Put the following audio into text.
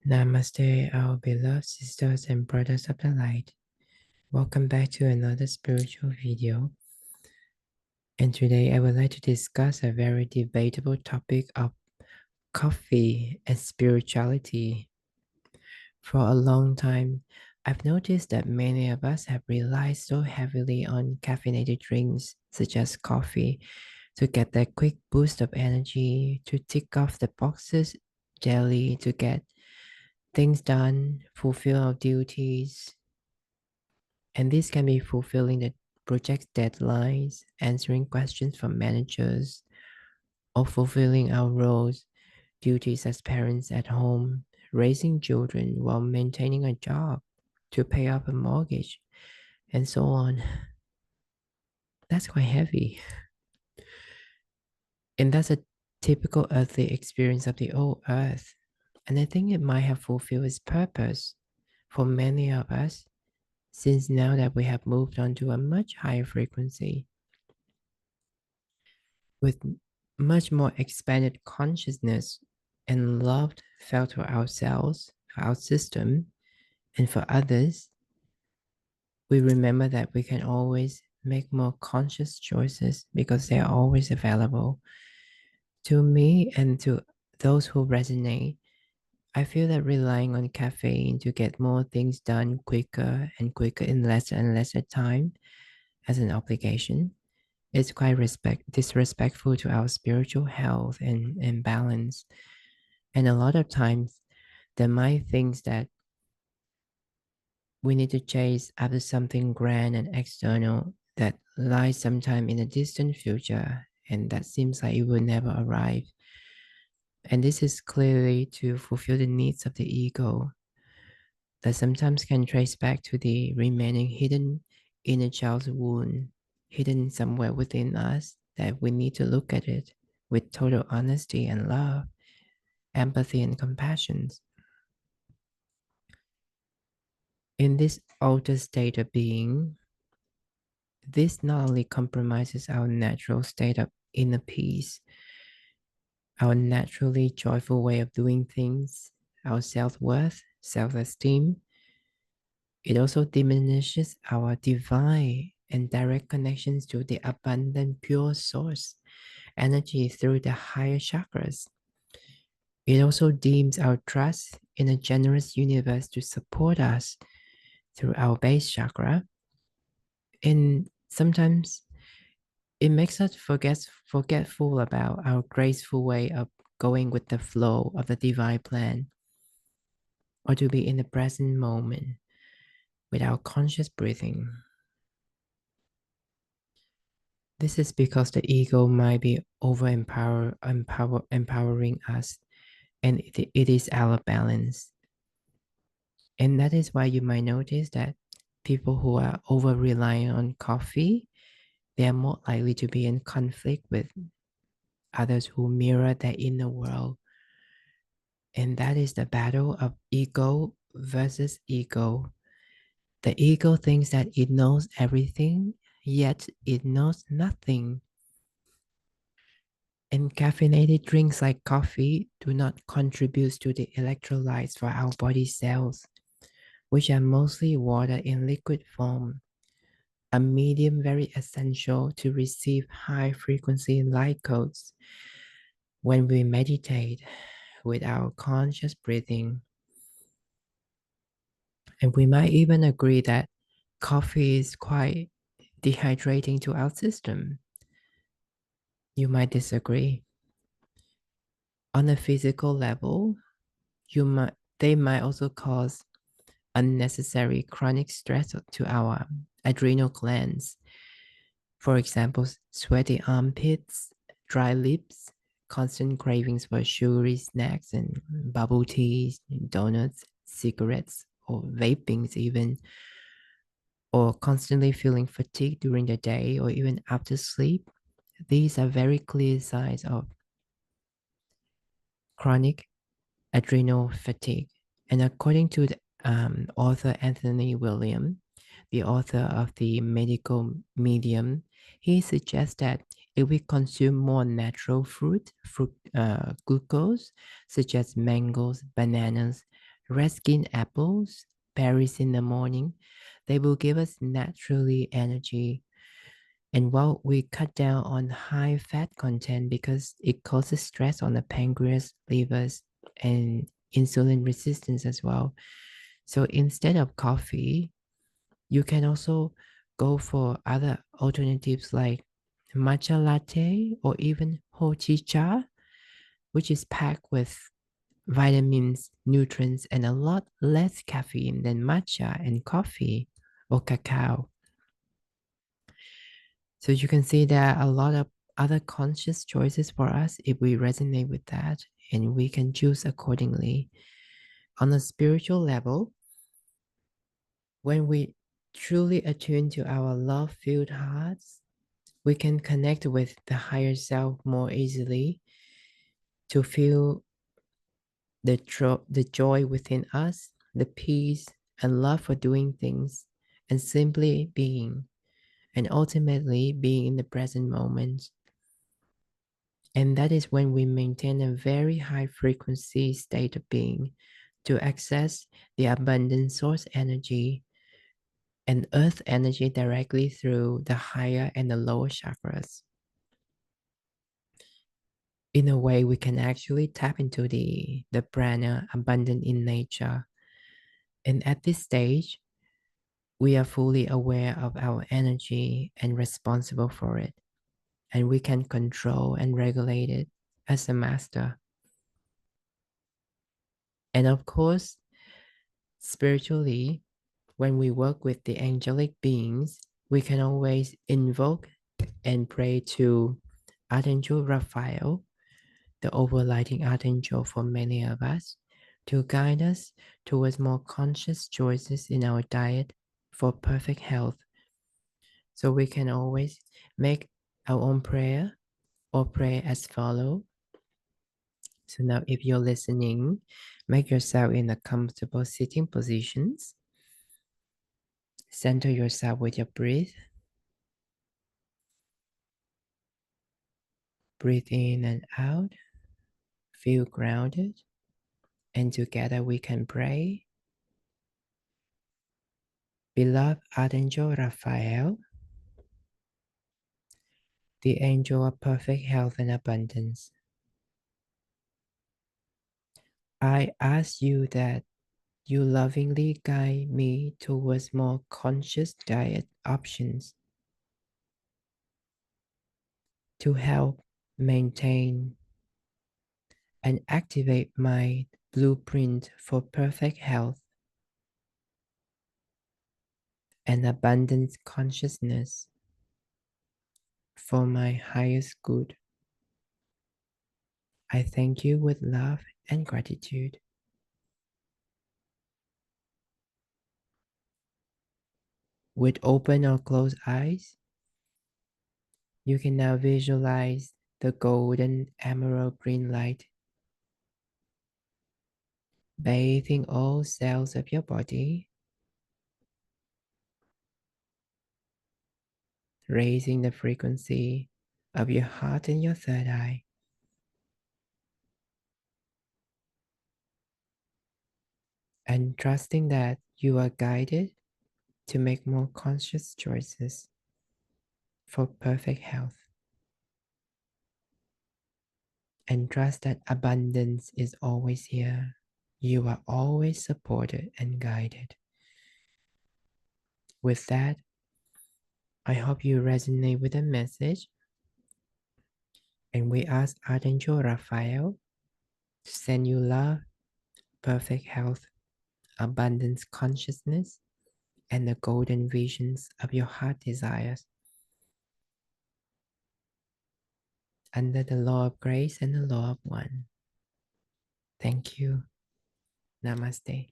Namaste, our beloved sisters and brothers of the light. Welcome back to another spiritual video. And today I would like to discuss a very debatable topic of coffee and spirituality. For a long time, I've noticed that many of us have relied so heavily on caffeinated drinks such as coffee to get that quick boost of energy, to tick off the boxes daily, to get things done, fulfill our duties. And this can be fulfilling the project deadlines, answering questions from managers, or fulfilling our roles, duties as parents at home, raising children while maintaining a job to pay off a mortgage, and so on. That's quite heavy. And that's a typical earthly experience of the old earth. And I think it might have fulfilled its purpose for many of us, since now that we have moved on to a much higher frequency with much more expanded consciousness and love felt for ourselves, for our system, and for others, we remember that we can always make more conscious choices because they are always available. To me and to those who resonate, I feel that relying on caffeine to get more things done quicker and quicker in lesser and lesser time as an obligation is quite disrespectful to our spiritual health and balance. And a lot of times, the mind thinks that we need to chase after something grand and external that lies sometime in a distant future, and that seems like it will never arrive. And this is clearly to fulfill the needs of the ego that sometimes can trace back to the remaining hidden inner child's wound, hidden somewhere within us, that we need to look at it with total honesty and love, empathy and compassion. In this altered state of being, this not only compromises our natural state of inner peace, our naturally joyful way of doing things, our self worth, self esteem, it also diminishes our divine and direct connections to the abundant, pure source energy through the higher chakras. It also deems our trust in a generous universe to support us through our base chakra. And sometimes it makes us forgetful about our graceful way of going with the flow of the divine plan, or to be in the present moment with our conscious breathing. This is because the ego might be empowering us, and it is out of balance. And that is why you might notice that people who are over relying on coffee, they are more likely to be in conflict with others who mirror their inner world. And that is the battle of ego versus ego. The ego thinks that it knows everything, yet it knows nothing. And caffeinated drinks like coffee do not contribute to the electrolytes for our body cells, which are mostly water in liquid form, a medium very essential to receive high frequency light codes when we meditate with our conscious breathing. And we might even agree that coffee is quite dehydrating to our system. You might disagree. On a physical level, they might also cause unnecessary chronic stress to our adrenal glands. For example, sweaty armpits, dry lips, constant cravings for sugary snacks and bubble teas, donuts, cigarettes, or vapings even, or constantly feeling fatigued during the day or even after sleep. These are very clear signs of chronic adrenal fatigue. And according to the author Anthony William, the author of the medical medium, he suggests that if we consume more natural fruit glucose, such as mangoes, bananas, red skin apples, berries in the morning, they will give us naturally energy. And while we cut down on high fat content because it causes stress on the pancreas, livers, and insulin resistance as well. So instead of coffee, you can also go for other alternatives like matcha latte or even hojicha, which is packed with vitamins, nutrients, and a lot less caffeine than matcha and coffee or cacao. So you can see there are a lot of other conscious choices for us if we resonate with that, and we can choose accordingly. On a spiritual level, when we truly attune to our love filled hearts, we can connect with the higher self more easily to feel the joy within us, the peace and love for doing things, and simply being, and ultimately being in the present moment. And that is when we maintain a very high frequency state of being to access the abundant source energy and earth energy directly through the higher and the lower chakras. In a way, we can actually tap into the prana abundant in nature. And at this stage, we are fully aware of our energy and responsible for it. And we can control and regulate it as a master. And of course, spiritually, when we work with the angelic beings, we can always invoke and pray to Archangel Raphael, the overlighting archangel for many of us, to guide us towards more conscious choices in our diet for perfect health. So we can always make our own prayer or pray as follow. So now if you're listening, make yourself in a comfortable sitting positions. Center yourself with your breath. Breathe in and out. Feel grounded. And together we can pray. Beloved Archangel Raphael, the angel of perfect health and abundance, I ask you that you lovingly guide me towards more conscious diet options to help maintain and activate my blueprint for perfect health and abundant consciousness for my highest good. I thank you with love and gratitude. With open or closed eyes, you can now visualize the golden emerald green light bathing all cells of your body, raising the frequency of your heart and your third eye, and trusting that you are guided to make more conscious choices for perfect health. And trust that abundance is always here. You are always supported and guided. With that, I hope you resonate with the message. And we ask Archangel Raphael to send you love, perfect health, abundance consciousness, and the golden visions of your heart desires. Under the law of grace and the law of one. Thank you. Namaste.